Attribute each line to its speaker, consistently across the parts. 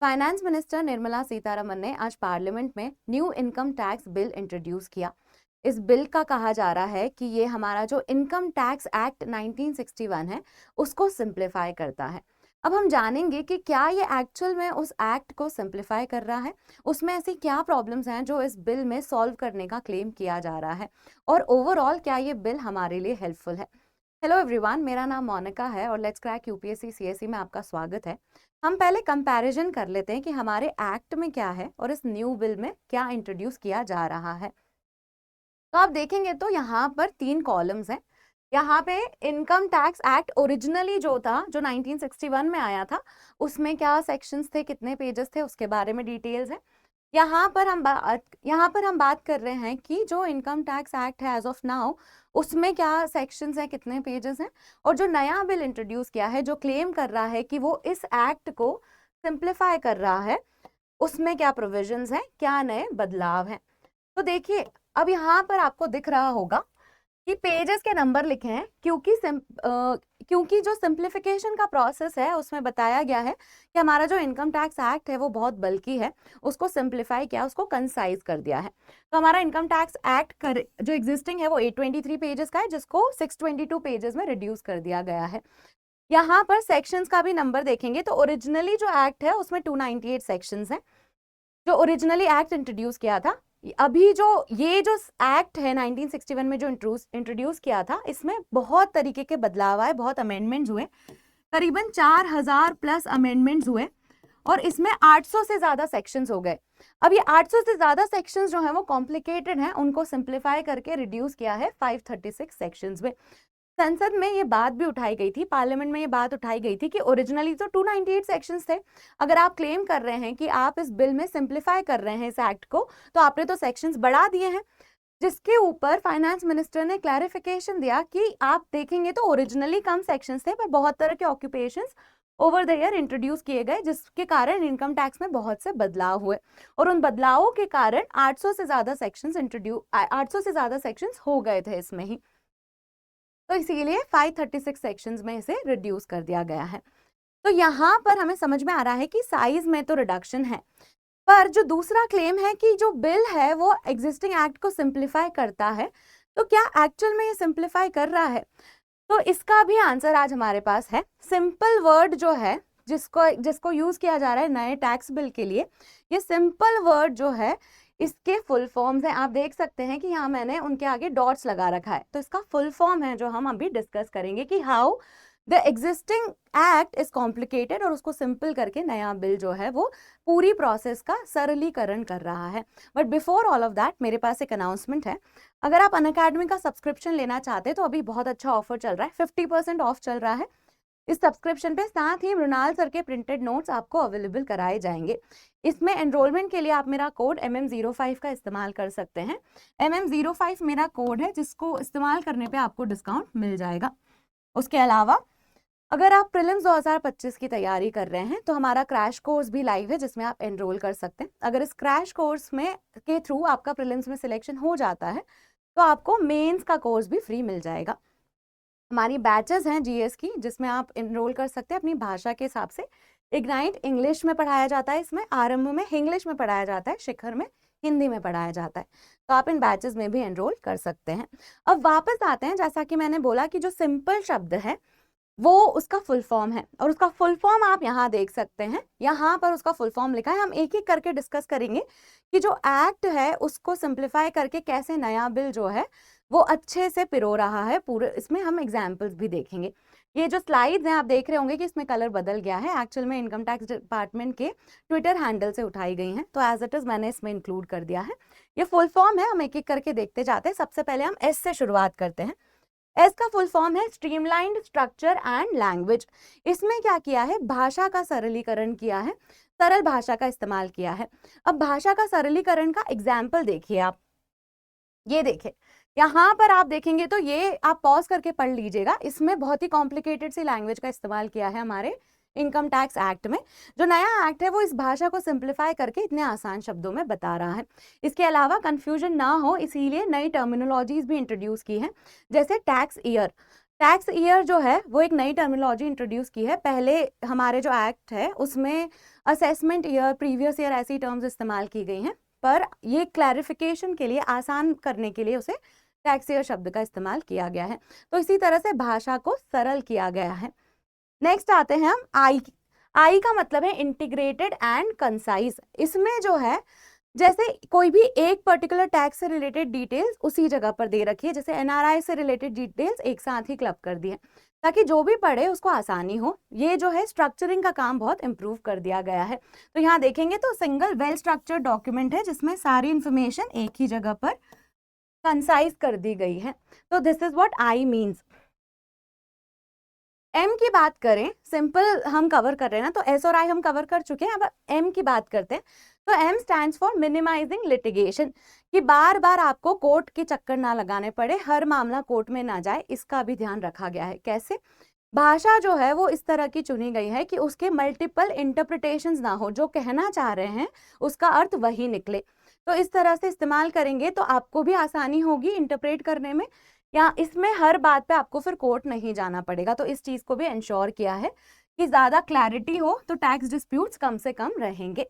Speaker 1: Finance minister Nirmala Sitharaman ने आज parliament में new income tax bill introduce किया। इस बिल का कहा जा रहा है कि ये हमारा जो इनकम टैक्स एक्ट 1961 है उसको सिंप्लीफाई करता है। अब हम जानेंगे कि क्या ये एक्चुअल में उस एक्ट को सिंप्लीफाई कर रहा है, उसमें ऐसी क्या प्रॉब्लम्स हैं जो इस बिल में सॉल्व करने का क्लेम किया जा रहा है, और ओवरऑल क्या ये बिल हमारे लिए हेल्पफुल है। हेलो एवरीवन, मेरा नाम मोनिका है और लेट्स क्रैक यूपीएससी सीएसई में आपका स्वागत है। हम पहले कंपैरिजन कर लेते हैं कि हमारे एक्ट में क्या है और इस न्यू बिल में क्या इंट्रोड्यूस किया जा रहा है। तो आप देखेंगे तो यहाँ पर 3 कॉलम्स हैं। यहाँ पे इनकम टैक्स एक्ट ओरिजिनली जो था, जो 1961 में आया था, उसमें क्या सेक्शंस थे, कितने पेजेस थे, उसके बारे में डिटेल्स है। यहाँ पर हम बात कर रहे हैं कि जो इनकम टैक्स एक्ट है एज ऑफ नाउ, उसमें क्या सेक्शंस हैं, कितने पेजेस हैं, और जो नया बिल इंट्रोड्यूस किया है जो क्लेम कर रहा है कि वो इस एक्ट को सिंप्लीफाई कर रहा है, उसमें क्या प्रोविजंस हैं, क्या नए बदलाव हैं। तो देखिए, अब यहाँ पर आपको दिख रहा होगा कि पेजेस के नंबर लिखे हैं, क्योंकि जो सिंप्लीफिकेशन का प्रोसेस है उसमें बताया गया है कि हमारा जो इनकम टैक्स एक्ट है वो बहुत बल्कि है, उसको सिंप्लीफाई किया, उसको कंसाइज कर दिया है। तो हमारा इनकम टैक्स एक्ट जो एग्जिस्टिंग है वो 823 पेजेस का है, जिसको 622 पेजेस में रिड्यूस कर दिया गया है। यहाँ पर सेक्शंस का भी नंबर देखेंगे तो ओरिजिनली जो एक्ट है उसमें 298 सेक्शंस हैं, जो ओरिजिनली एक्ट इंट्रोड्यूस किया था। अभी जो एक्ट है 1961 में जो इंट्रोड्यूस किया था, इसमें बहुत तरीके के बदलाव आए, बहुत अमेंडमेंट्स हुए, करीबन 4000 प्लस अमेंडमेंट्स हुए, और इसमें 800 से ज्यादा सेक्शंस हो गए। अब ये 800 से ज्यादा सेक्शंस जो है वो कॉम्प्लिकेटेड हैं, उनको सिंप्लीफाई करके रिड्यूस किया है 536 सेक्शंस में। संसद में ये बात भी उठाई गई थी, पार्लियामेंट में ये बात उठाई गई थी कि ओरिजिनली तो 298 सेक्शंस थे। अगर आप क्लेम कर रहे हैं कि आप इस बिल में सिंप्लीफाई कर रहे हैं इस एक्ट को, तो आपने तो सेक्शंस बढ़ा दिए हैं। जिसके ऊपर फाइनेंस मिनिस्टर ने क्लैरिफिकेशन दिया कि आप देखेंगे तो ओरिजिनली कम सेक्शंस थे, पर बहुत तरह के occupations over the year introduce किए गए, जिसके कारण इनकम टैक्स में बहुत से बदलाव हुए, और उन बदलावों के कारण 800 से ज्यादा सेक्शंस हो गए थे इसमें ही। तो इसीलिए 536 सेक्शंस में इसे रिड्यूस कर दिया गया है। तो यहाँ पर हमें समझ में आ रहा है कि साइज में तो रिडक्शन है, पर जो दूसरा क्लेम है कि जो बिल है वो एग्जिस्टिंग एक्ट को सिंप्लीफाई करता है, तो क्या एक्चुअल में ये सिंप्लीफाई कर रहा है? तो इसका भी आंसर आज हमारे पास है। सिंपल वर्ड जो है जिसको यूज किया जा रहा है नए टैक्स बिल के लिए, ये सिंपल वर्ड जो है इसके फुल फॉर्म्स हैं। आप देख सकते हैं कि यहाँ मैंने उनके आगे डॉट्स लगा रखा है, तो इसका फुल फॉर्म है जो हम अभी डिस्कस करेंगे कि how the existing act is complicated, और उसको सिंपल करके नया बिल जो है वो पूरी प्रोसेस का सरलीकरण कर रहा है। But before all of that मेरे पास एक अनाउंसमेंट है। अगर आप अनअकैडमी का सब्सक्रिप्शन लेना चाहते हैं तो अभी बहुत अच्छा ऑफर चल रहा है, 50% ऑफ चल रहा है इस सब्सक्रिप्शन पे। साथ ही मृणाल सर के प्रिंटेड नोट्स आपको अवेलेबल कराए जाएंगे। इसमें एनरोलमेंट के लिए आप मेरा कोड MM05 का इस्तेमाल कर सकते हैं। MM05 मेरा कोड है, जिसको इस्तेमाल करने पे आपको डिस्काउंट मिल जाएगा। उसके अलावा अगर आप प्रीलिम्स 2025 की तैयारी कर रहे हैं तो हमारा क्रैश कोर्स भी लाइव है, जिसमें आप एनरोल कर सकते हैं। अगर इस क्रैश कोर्स में के थ्रू आपका प्रीलिम्स में सिलेक्शन हो जाता है तो आपको मेंस का कोर्स भी फ्री मिल जाएगा। हमारी बैचेस हैं जीएस की, जिसमें आप एनरोल कर सकते हैं अपनी भाषा के हिसाब से। इग्नाइट इंग्लिश में पढ़ाया जाता है, इसमें आरंभ में इंग्लिश में पढ़ाया जाता है, शिखर में हिंदी में पढ़ाया जाता है। तो आप इन बैचेस में भी एनरोल कर सकते हैं। अब वापस आते हैं, जैसा कि मैंने बोला कि जो सिंपल शब्द है वो उसका फुल फॉर्म है, और उसका फुल फॉर्म आप यहाँ देख सकते हैं। यहाँ पर उसका फुल फॉर्म लिखा है। हम एक एक करके डिस्कस करेंगे कि जो एक्ट है उसको सिंप्लीफाई करके कैसे नया बिल जो है वो अच्छे से पिरो रहा है। पूरे इसमें हम एग्जाम्पल्स भी देखेंगे। ये जो स्लाइड्स हैं आप देख रहे होंगे कि इसमें कलर बदल गया है, एक्चुअल में इनकम टैक्स डिपार्टमेंट के ट्विटर हैंडल से उठाई गई हैं, तो एज इट इज मैंने इसमें इंक्लूड कर दिया है। ये फुल फॉर्म है, हम एक एक करके देखते जाते हैं। सबसे पहले हम एस से शुरुआत करते हैं। एस का फुल फॉर्म है स्ट्रीमलाइंड स्ट्रक्चर एंड लैंग्वेज। इसमें क्या किया है, भाषा का सरलीकरण किया है, सरल भाषा का इस्तेमाल किया है। अब भाषा का सरलीकरण का एग्जाम्पल देखिए आप, ये देखिए यहाँ पर आप देखेंगे तो ये आप पॉज करके पढ़ लीजिएगा। इसमें बहुत ही कॉम्प्लिकेटेड सी लैंग्वेज का इस्तेमाल किया है हमारे इनकम टैक्स एक्ट में। जो नया एक्ट है वो इस भाषा को सिंप्लीफाई करके इतने आसान शब्दों में बता रहा है। इसके अलावा कंफ्यूजन ना हो इसीलिए नई टर्मिनोलॉजीज भी इंट्रोड्यूस की हैं, जैसे टैक्स ईयर। टैक्स ईयर जो है वो एक नई टर्मिनोलॉजी इंट्रोड्यूस की है। पहले हमारे जो एक्ट है उसमें असेसमेंट ईयर, प्रीवियस ईयर ऐसी टर्म्स इस्तेमाल की गई हैं, पर ये क्लैरिफिकेशन के लिए, आसान करने के लिए उसे टैक्स ईयर शब्द का इस्तेमाल किया गया है। तो इसी तरह से भाषा को सरल किया गया है। नेक्स्ट आते हैं हम आई। आई का मतलब है इंटीग्रेटेड एंड कंसाइज। इसमें जो है जैसे कोई भी एक पर्टिकुलर टैक्स से रिलेटेड डिटेल्स उसी जगह पर दे रखी है, जैसे एनआरआई से रिलेटेड डिटेल्स एक साथ ही क्लब कर दी है ताकि जो भी पढ़े उसको आसानी हो। ये जो है स्ट्रक्चरिंग का काम बहुत इंप्रूव कर दिया गया है। तो यहाँ देखेंगे तो सिंगल वेल स्ट्रक्चर्ड डॉक्यूमेंट है जिसमें सारी इंफॉर्मेशन एक ही जगह पर कंसाइज कर दी गई है। तो this is what I means. M की बात करें, सिंपल हम कवर कर रहे हैं ना, तो एस और आई हम कवर कर चुके हैं, अब एम की बात करते हैं। तो M stands for minimizing litigation, कि बार बार आपको कोर्ट के चक्कर ना लगाने पड़े, हर मामला कोर्ट में ना जाए, इसका भी ध्यान रखा गया है। कैसे? भाषा जो है वो इस तरह की चुनी गई है कि उसके मल्टीपल इंटरप्रिटेशंस ना हो, जो कहना चाह रहे हैं उसका अर्थ वही निकले। तो इस तरह से इस्तेमाल करेंगे तो आपको भी आसानी होगी इंटरप्रेट करने में, या इसमें हर बात पे आपको फिर कोर्ट नहीं जाना पड़ेगा। तो इस चीज को भी इंश्योर किया है कि ज्यादा क्लैरिटी हो, तो टैक्स डिस्प्यूट्स कम से कम रहेंगे।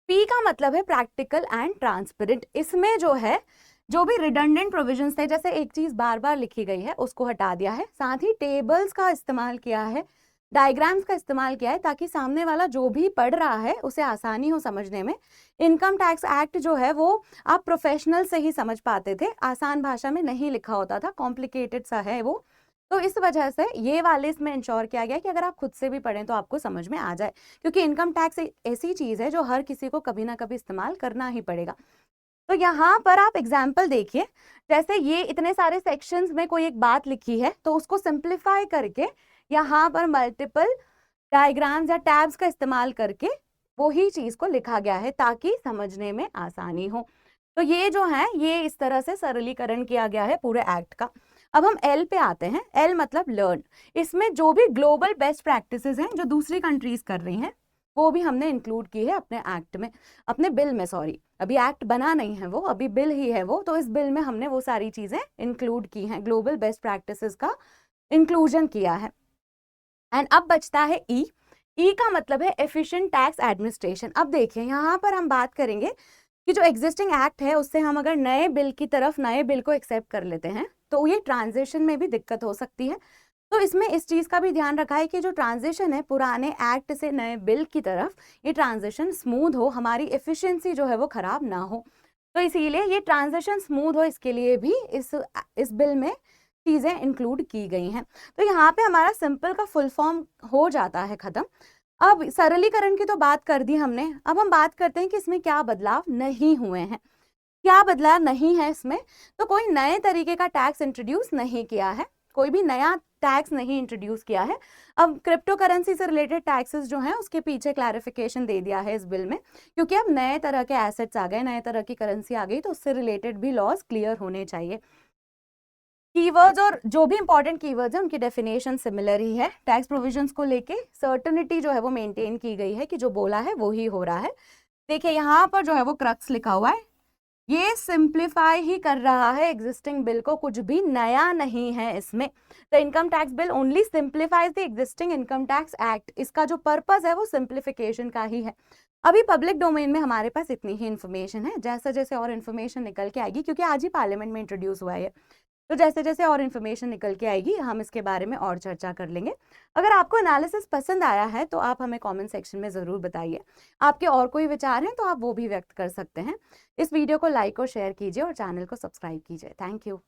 Speaker 1: पी का मतलब है प्रैक्टिकल एंड ट्रांसपेरेंट। इसमें जो है जो भी रिडंडेंट प्रोविजंस थे, जैसे एक चीज बार बार लिखी गई है उसको हटा दिया है, साथ ही टेबल्स का इस्तेमाल किया है, डायग्राम्स का इस्तेमाल किया है, ताकि सामने वाला जो भी पढ़ रहा है उसे आसानी हो समझने में। इनकम टैक्स एक्ट जो है वो आप प्रोफेशनल से ही समझ पाते थे, आसान भाषा में नहीं लिखा होता था, कॉम्प्लिकेटेड सा है वो। तो इस वजह से ये वाले इसमें इंश्योर किया गया कि अगर आप खुद से भी पढ़ें तो आपको समझ में आ जाए, क्योंकि इनकम टैक्स एक ऐसी चीज है जो हर किसी को कभी ना कभी इस्तेमाल करना ही पड़ेगा। तो यहाँ पर आप एग्जाम्पल देखिए, जैसे ये इतने सारे सेक्शंस में कोई एक बात लिखी है तो उसको सिंप्लीफाई करके यहाँ पर मल्टीपल डायग्राम्स या टैब्स का इस्तेमाल करके वही चीज को लिखा गया है ताकि समझने में आसानी हो। तो ये जो है ये इस तरह से सरलीकरण किया गया है पूरे एक्ट का। अब हम एल पे आते हैं। एल मतलब लर्न। इसमें जो भी ग्लोबल बेस्ट प्रैक्टिसेस हैं जो दूसरी कंट्रीज कर रही हैं वो भी हमने इंक्लूड की है अपने एक्ट में, अपने बिल में, सॉरी अभी एक्ट बना नहीं है वो, अभी बिल ही है वो। तो इस बिल में हमने वो सारी चीजें इंक्लूड की हैं, ग्लोबल बेस्ट प्रैक्टिसेस का इंक्लूजन किया है। एंड अब बचता है ई। ई का मतलब है एफिशिएंट टैक्स एडमिनिस्ट्रेशन। अब देखिए यहाँ पर हम बात करेंगे कि जो एग्जिस्टिंग एक्ट है उससे हम अगर नए बिल की तरफ, नए बिल को एक्सेप्ट कर लेते हैं तो ये ट्रांजिशन में भी दिक्कत हो सकती है। तो इसमें इस चीज का भी ध्यान रखा है कि जो ट्रांजिशन है पुराने एक्ट से नए बिल की तरफ, ये ट्रांजिशन स्मूथ हो, हमारी एफिशिएंसी जो है वो खराब ना हो। तो इसीलिए ये ट्रांजिशन स्मूथ हो, इसके लिए भी इस बिल में चीजें इंक्लूड की गई हैं। तो यहाँ पे हमारा सिंपल का फुल फॉर्म हो जाता है खत्म। अब सरलीकरण की तो बात कर दी हमने, अब हम बात करते हैं कि इसमें क्या बदलाव नहीं हुए हैं। क्या बदलाव नहीं है इसमें? तो कोई नए तरीके का टैक्स इंट्रोड्यूस नहीं किया है, कोई भी नया टैक्स नहीं इंट्रोड्यूस किया है। अब क्रिप्टो करेंसी से रिलेटेड टैक्सेस जो हैं उसके पीछे क्लैरिफिकेशन दे दिया है इस बिल में, क्योंकि अब नए तरह के एसेट्स आ गए, नए तरह की करेंसी आ गई, तो उससे रिलेटेड भी लॉज क्लियर होने चाहिए। कीवर्ड्स और जो भी इंपॉर्टेंट कीवर्ड्स हैं उनकी डेफिनेशन सिमिलर ही है। टैक्स प्रोविजंस को लेके सर्टेनिटी जो है वो मेंटेन की गई है कि जो बोला है वो ही हो रहा है। देखिए यहाँ पर जो है वो क्रक्स लिखा हुआ है, ये सिंप्लीफाई ही कर रहा है एग्जिस्टिंग बिल को, कुछ भी नया नहीं है इसमें। The income tax bill only simplifies the existing income tax act. इसका जो पर्पस है वो सिंप्लीफिकेशन का ही है। अभी पब्लिक डोमेन में हमारे पास इतनी ही इन्फॉर्मेशन है, जैसे जैसे और इन्फॉर्मेशन निकल के आएगी, क्योंकि आज ही पार्लियामेंट में इंट्रोड्यूस हुआ है, तो जैसे जैसे और इन्फॉर्मेशन निकल के आएगी हम इसके बारे में और चर्चा कर लेंगे। अगर आपको एनालिसिस पसंद आया है तो आप हमें कमेंट सेक्शन में ज़रूर बताइए। आपके और कोई विचार हैं तो आप वो भी व्यक्त कर सकते हैं। इस वीडियो को लाइक और शेयर कीजिए और चैनल को सब्सक्राइब कीजिए। Thank you.